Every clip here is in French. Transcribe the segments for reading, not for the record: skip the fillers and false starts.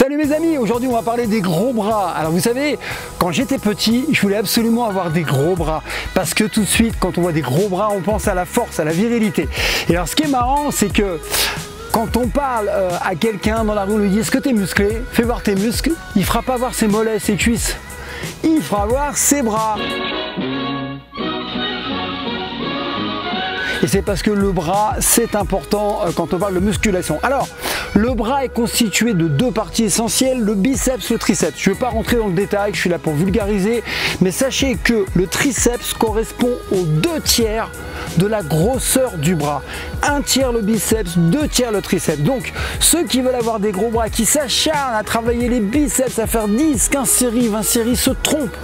Salut mes amis, aujourd'hui on va parler des gros bras. Alors vous savez, quand j'étais petit, je voulais absolument avoir des gros bras. Parce que tout de suite, quand on voit des gros bras, on pense à la force, à la virilité. Et alors ce qui est marrant, c'est que quand on parle à quelqu'un dans la rue, on lui dit « Est-ce que tu es musclé? Fais voir tes muscles », il ne fera pas voir ses mollets, ses cuisses. Il fera voir ses bras. Et c'est parce que le bras, c'est important quand on parle de musculation. Alors, le bras est constitué de deux parties essentielles, le biceps et le triceps. Je ne vais pas rentrer dans le détail, je suis là pour vulgariser, mais sachez que le triceps correspond aux 2/3 de la grosseur du bras. 1/3 le biceps, 2/3 le triceps. Donc, ceux qui veulent avoir des gros bras, qui s'acharnent à travailler les biceps, à faire 10, 15 séries, 20 séries, se trompent.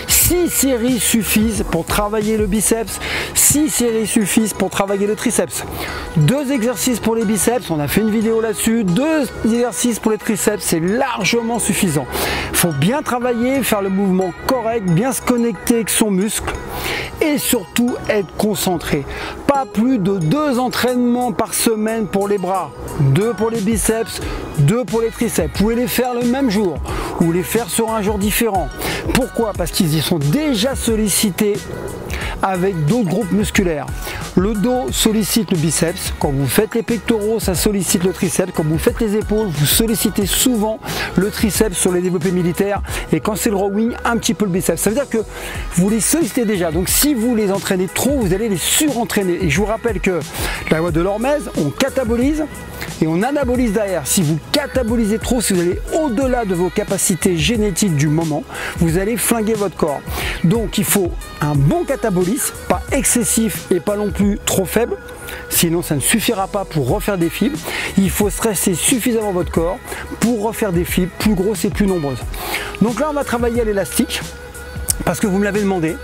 6 séries suffisent pour travailler le biceps, 6 séries suffisent pour travailler le triceps. 2 exercices pour les biceps, on a fait une vidéo là-dessus, 2 exercices pour les triceps, c'est largement suffisant. Il faut bien travailler, faire le mouvement correct, bien se connecter avec son muscle et surtout être concentré. Pas plus de 2 entraînements par semaine pour les bras, 2 pour les biceps, 2 pour les triceps. Vous pouvez les faire le même jour ou les faire sur un jour différent. Pourquoi? Parce qu'ils y sont déjà sollicités avec d'autres groupes musculaires. Le dos sollicite le biceps, quand vous faites les pectoraux, ça sollicite le triceps, quand vous faites les épaules, vous sollicitez souvent le triceps sur les développés militaires, et quand c'est le rowing, un petit peu le biceps. Ça veut dire que vous les sollicitez déjà, donc si vous les entraînez trop, vous allez les surentraîner. Et je vous rappelle que la loi de l'Hormèse, on catabolise et on anabolise derrière. Si vous catabolisez trop, si vous allez au-delà de vos capacités génétiques du moment, vous allez flinguer votre corps. Donc il faut un bon catabolisme, pas excessif et pas non plus trop faible, sinon ça ne suffira pas pour refaire des fibres. Il faut stresser suffisamment votre corps pour refaire des fibres plus grosses et plus nombreuses. Donc là on va travailler à l'élastique, parce que vous me l'avez demandé.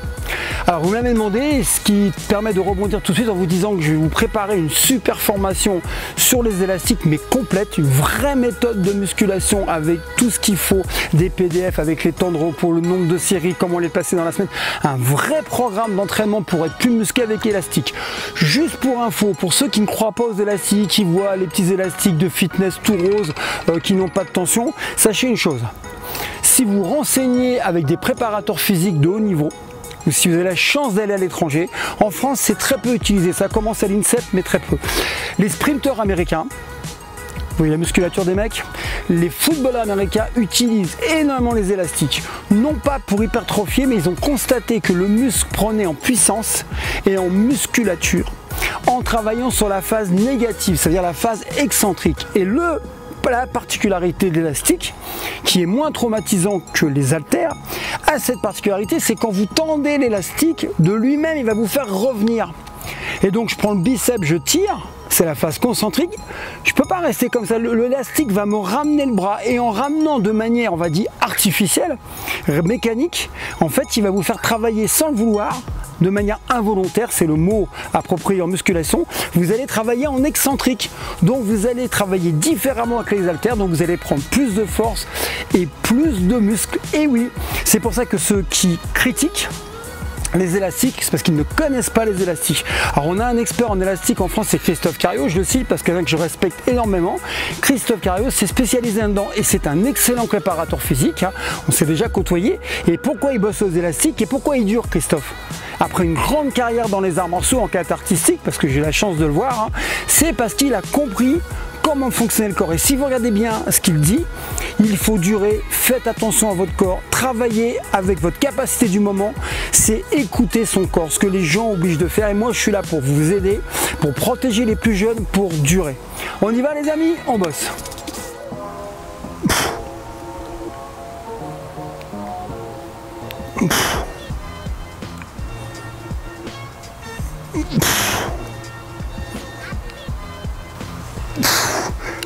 Alors vous me l'avez demandé, ce qui permet de rebondir tout de suite en vous disant que je vais vous préparer une super formation sur les élastiques, mais complète, une vraie méthode de musculation avec tout ce qu'il faut, des PDF avec les temps de repos, le nombre de séries, comment les placer dans la semaine, un vrai programme d'entraînement pour être plus musclé avec élastique. Juste pour info, pour ceux qui ne croient pas aux élastiques, qui voient les petits élastiques de fitness tout rose, qui n'ont pas de tension, sachez une chose, si vous renseignez avec des préparateurs physiques de haut niveau, ou si vous avez la chance d'aller à l'étranger, en France c'est très peu utilisé, ça commence à l'INSEP mais très peu. Les sprinteurs américains, vous voyez la musculature des mecs, les footballeurs américains utilisent énormément les élastiques, non pas pour hypertrophier, mais ils ont constaté que le muscle prenait en puissance et en musculature en travaillant sur la phase négative, c'est-à-dire la phase excentrique. Et la particularité de l'élastique, qui est moins traumatisant que les haltères, a cette particularité, c'est quand vous tendez l'élastique, de lui-même il va vous faire revenir. Et donc je prends le biceps, je tire, c'est la phase concentrique, je ne peux pas rester comme ça, l'élastique va me ramener le bras, et en ramenant de manière, on va dire, artificielle, mécanique, en fait il va vous faire travailler sans le vouloir, de manière involontaire, c'est le mot approprié en musculation, vous allez travailler en excentrique. Donc vous allez travailler différemment avec les haltères, donc vous allez prendre plus de force et plus de muscles. Et oui, c'est pour ça que ceux qui critiquent les élastiques, c'est parce qu'ils ne connaissent pas les élastiques. Alors on a un expert en élastique en France, c'est Christophe Cariot, je le cite parce que je respecte énormément. Christophe Cariot s'est spécialisé là-dedans et c'est un excellent préparateur physique, hein. On s'est déjà côtoyé. Et pourquoi il bosse aux élastiques et pourquoi il dure, Christophe? Après une grande carrière dans les arts martiaux en kata artistique, parce que j'ai la chance de le voir, hein, c'est parce qu'il a compris comment fonctionnait le corps. Et si vous regardez bien ce qu'il dit, il faut durer, faites attention à votre corps, travaillez avec votre capacité du moment, c'est écouter son corps, ce que les gens obligent de faire. Et moi je suis là pour vous aider, pour protéger les plus jeunes, pour durer. On y va les amis, on bosse.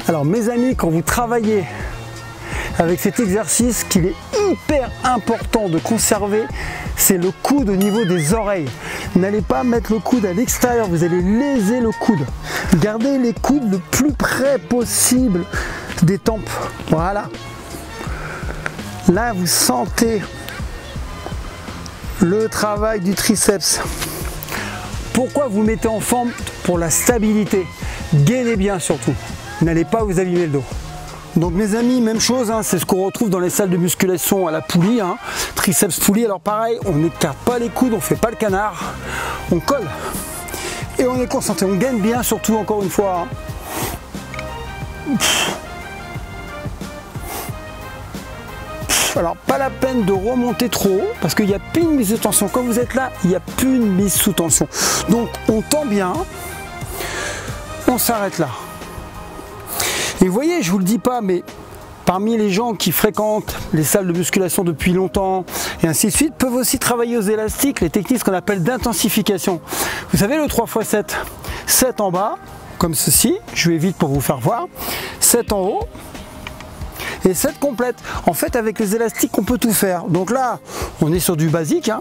Alors mes amis, quand vous travaillez avec cet exercice, qu'il est hyper important de conserver, c'est le coude au niveau des oreilles. N'allez pas mettre le coude à l'extérieur, vous allez léser le coude. Gardez les coudes le plus près possible des tempes. Voilà. Là, vous sentez le travail du triceps. Pourquoi vous mettez en forme? Pour la stabilité. Gainez bien surtout. N'allez pas vous abîmer le dos. Donc mes amis, même chose, hein, c'est ce qu'on retrouve dans les salles de musculation à la poulie, hein, triceps poulie. Alors pareil, on n'écarte pas les coudes, on fait pas le canard, on colle et on est concentré, on gagne bien surtout encore une fois. Alors pas la peine de remonter trop haut parce qu'il n'y a plus une mise sous tension. Quand vous êtes là, il n'y a plus une mise sous tension. Donc on tend bien, on s'arrête là. Et vous voyez, je vous le dis pas, mais parmi les gens qui fréquentent les salles de musculation depuis longtemps et ainsi de suite, peuvent aussi travailler aux élastiques, les techniques qu'on appelle d'intensification. Vous savez le 3x7, 7 en bas, comme ceci, je vais vite pour vous faire voir, 7 en haut, et 7 complètes. En fait, avec les élastiques, on peut tout faire. Donc là, on est sur du basique, hein.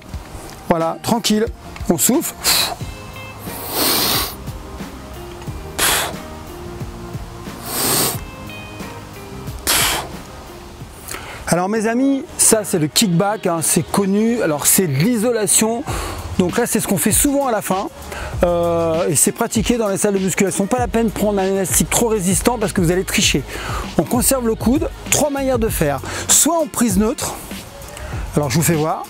Voilà, tranquille, on souffle. Alors mes amis, ça c'est le kickback, hein, c'est connu, alors c'est de l'isolation, donc là c'est ce qu'on fait souvent à la fin, et c'est pratiqué dans les salles de musculation. Pas la peine de prendre un élastique trop résistant parce que vous allez tricher. On conserve le coude, 3 manières de faire, soit en prise neutre, alors je vous fais voir,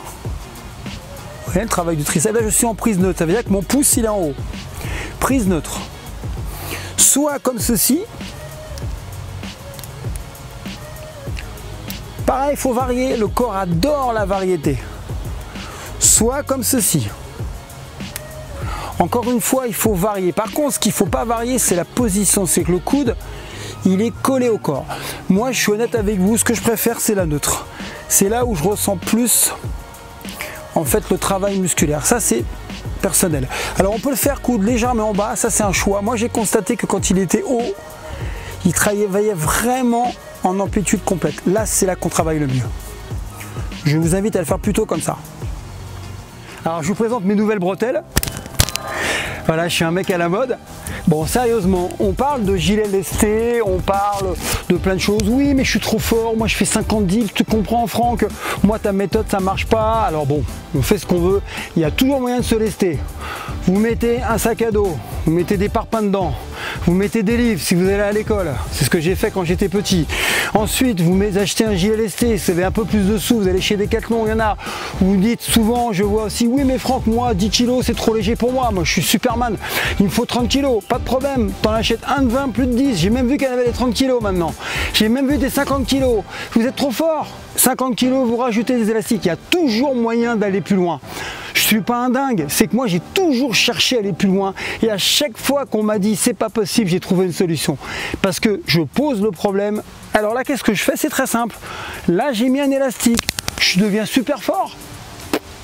vous voyez le travail du triceps, là je suis en prise neutre, ça veut dire que mon pouce il est en haut, prise neutre, soit comme ceci. Pareil, il faut varier, le corps adore la variété. Soit comme ceci. Encore une fois, il faut varier. Par contre, ce qu'il ne faut pas varier, c'est la position. C'est que le coude, il est collé au corps. Moi, je suis honnête avec vous, ce que je préfère, c'est la neutre. C'est là où je ressens plus, en fait, le travail musculaire. Ça, c'est personnel. Alors, on peut le faire coude légèrement en bas. Ça, c'est un choix. Moi, j'ai constaté que quand il était haut, il travaillait vraiment en amplitude complète. Là, c'est là qu'on travaille le mieux. Je vous invite à le faire plutôt comme ça. Alors, je vous présente mes nouvelles bretelles. Voilà, je suis un mec à la mode. Bon, sérieusement, on parle de gilet lesté, on parle de plein de choses. Oui, mais je suis trop fort, moi je fais 50 deals, tu comprends Franck, moi ta méthode ça marche pas. Alors bon, on fait ce qu'on veut, il y a toujours moyen de se lester. Vous mettez un sac à dos, vous mettez des parpaings dedans, vous mettez des livres si vous allez à l'école, c'est ce que j'ai fait quand j'étais petit. Ensuite, vous achetez un gilet lesté, si vous avez un peu plus de sous, vous allez chez Decathlon, il y en a. Vous dites souvent, je vois aussi, oui mais Franck, moi 10 kilos c'est trop léger pour moi je suis Superman, il me faut 30 kilos, pas de problème, t'en achètes un de 20 plus de 10, j'ai même vu qu'elle avait des 30 kilos maintenant, j'ai même vu des 50 kilos, vous êtes trop fort, 50 kilos, vous rajoutez des élastiques, il y a toujours moyen d'aller plus loin. Je suis pas un dingue, c'est que moi j'ai toujours cherché à aller plus loin et à chaque fois qu'on m'a dit c'est pas possible, j'ai trouvé une solution parce que je pose le problème. Alors là, qu'est-ce que je fais? C'est très simple. Là, j'ai mis un élastique, je deviens super fort.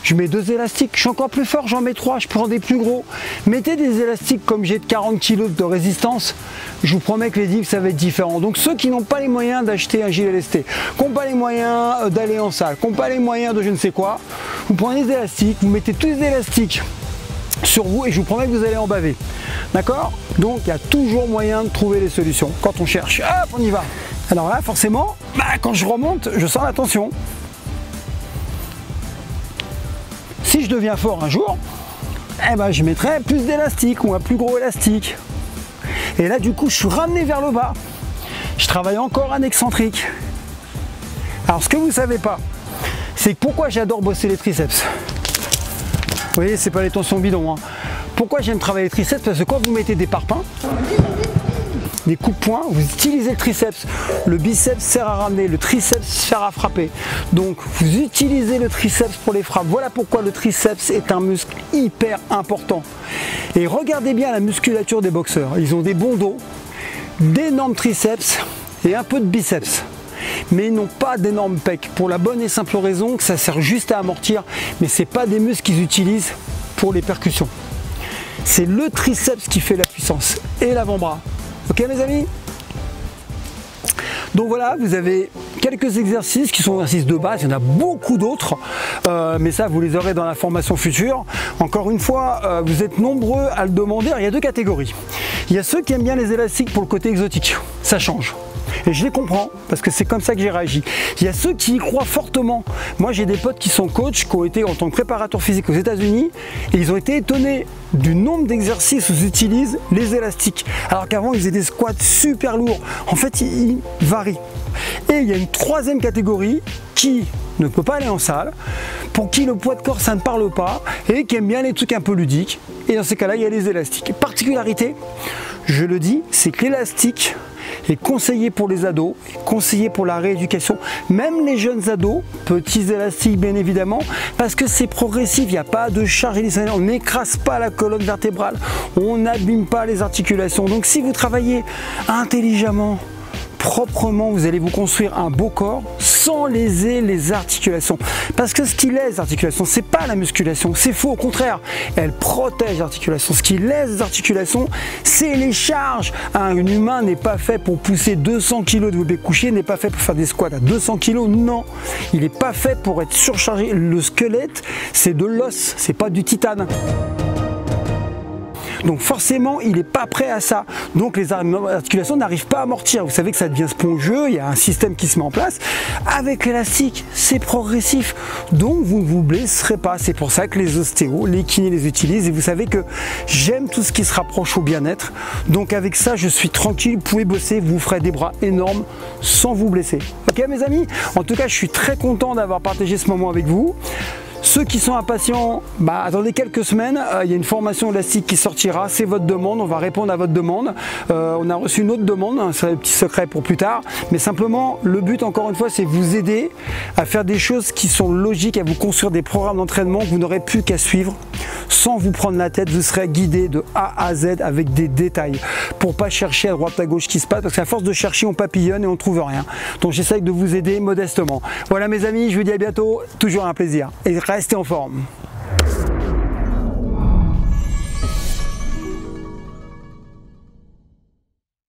Je mets 2 élastiques, je suis encore plus fort, j'en mets 3, je prends des plus gros. Mettez des élastiques comme j'ai de 40 kg de résistance, je vous promets que les dips ça va être différent. Donc ceux qui n'ont pas les moyens d'acheter un gilet lesté, qui n'ont pas les moyens d'aller en salle, qui n'ont pas les moyens de je ne sais quoi, vous prenez des élastiques, vous mettez tous les élastiques sur vous et je vous promets que vous allez en baver. D'accord? Donc il y a toujours moyen de trouver les solutions quand on cherche. Hop, on y va. Alors là, forcément, quand je remonte, je sens la tension. Si je deviens fort un jour, je mettrai plus d'élastique ou un plus gros élastique. Et là, du coup, je suis ramené vers le bas. Je travaille encore un excentrique. Alors, ce que vous ne savez pas, c'est pourquoi j'adore bosser les triceps. Vous voyez, c'est pas les tensions bidons. Hein. Pourquoi j'aime travailler les triceps? Parce que quand vous mettez des parpaings, des coups de poing, vous utilisez le triceps. Le biceps sert à ramener, le triceps sert à frapper. Donc vous utilisez le triceps pour les frappes. Voilà pourquoi le triceps est un muscle hyper important. Et regardez bien la musculature des boxeurs. Ils ont des bons dos, d'énormes triceps et un peu de biceps. Mais ils n'ont pas d'énormes pecs. Pour la bonne et simple raison que ça sert juste à amortir. Mais ce n'est pas des muscles qu'ils utilisent pour les percussions. C'est le triceps qui fait la puissance et l'avant-bras. Ok mes amis? Donc voilà, vous avez quelques exercices qui sont exercices de base, il y en a beaucoup d'autres, mais ça vous les aurez dans la formation future. Encore une fois, vous êtes nombreux à le demander. Alors, il y a 2 catégories. Il y a ceux qui aiment bien les élastiques pour le côté exotique, ça change. Et je les comprends, parce que c'est comme ça que j'ai réagi. Il y a ceux qui y croient fortement. Moi, j'ai des potes qui sont coachs, qui ont été en tant que préparateur physique aux États-Unis, et ils ont été étonnés du nombre d'exercices où ils utilisent les élastiques. Alors qu'avant, ils faisaient des squats super lourds. En fait, ils varient. Et il y a une troisième catégorie qui ne peut pas aller en salle, pour qui le poids de corps ça ne parle pas et qui aime bien les trucs un peu ludiques. Et dans ces cas-là, il y a les élastiques. Particularité, je le dis, c'est que l'élastique est conseillé pour les ados, conseillé pour la rééducation, même les jeunes ados, petits élastiques bien évidemment, parce que c'est progressif, il n'y a pas de charge additionnelle, on n'écrase pas la colonne vertébrale, on n'abîme pas les articulations. Donc si vous travaillez intelligemment, proprement, vous allez vous construire un beau corps sans léser les articulations. Parce que ce qui lèse les articulations, c'est pas la musculation, c'est faux, au contraire, elle protège l'articulation. Ce qui lèse les articulations, c'est les charges. Un humain n'est pas fait pour pousser 200 kg de développé couché, n'est pas fait pour faire des squats à 200 kg, non. Il n'est pas fait pour être surchargé. Le squelette, c'est de l'os, c'est pas du titane. Donc forcément, il n'est pas prêt à ça. Donc les articulations n'arrivent pas à amortir. Vous savez que ça devient spongieux, il y a un système qui se met en place. Avec l'élastique, c'est progressif. Donc vous ne vous blesserez pas. C'est pour ça que les ostéos, les kinés les utilisent. Et vous savez que j'aime tout ce qui se rapproche au bien-être. Donc avec ça, je suis tranquille. Vous pouvez bosser, vous ferez des bras énormes sans vous blesser. Ok mes amis? En tout cas, je suis très content d'avoir partagé ce moment avec vous. Ceux qui sont impatients, attendez quelques semaines, il y a une formation élastique qui sortira, c'est votre demande, on va répondre à votre demande. On a reçu une autre demande, c'est un petit secret pour plus tard, mais simplement le but encore une fois c'est vous aider à faire des choses qui sont logiques, à vous construire des programmes d'entraînement que vous n'aurez plus qu'à suivre sans vous prendre la tête, vous serez guidé de A à Z avec des détails pour pas chercher à droite à gauche ce qui se passe, parce qu'à force de chercher on papillonne et on ne trouve rien. Donc j'essaye de vous aider modestement. Voilà mes amis, je vous dis à bientôt, toujours un plaisir. Et restez en forme.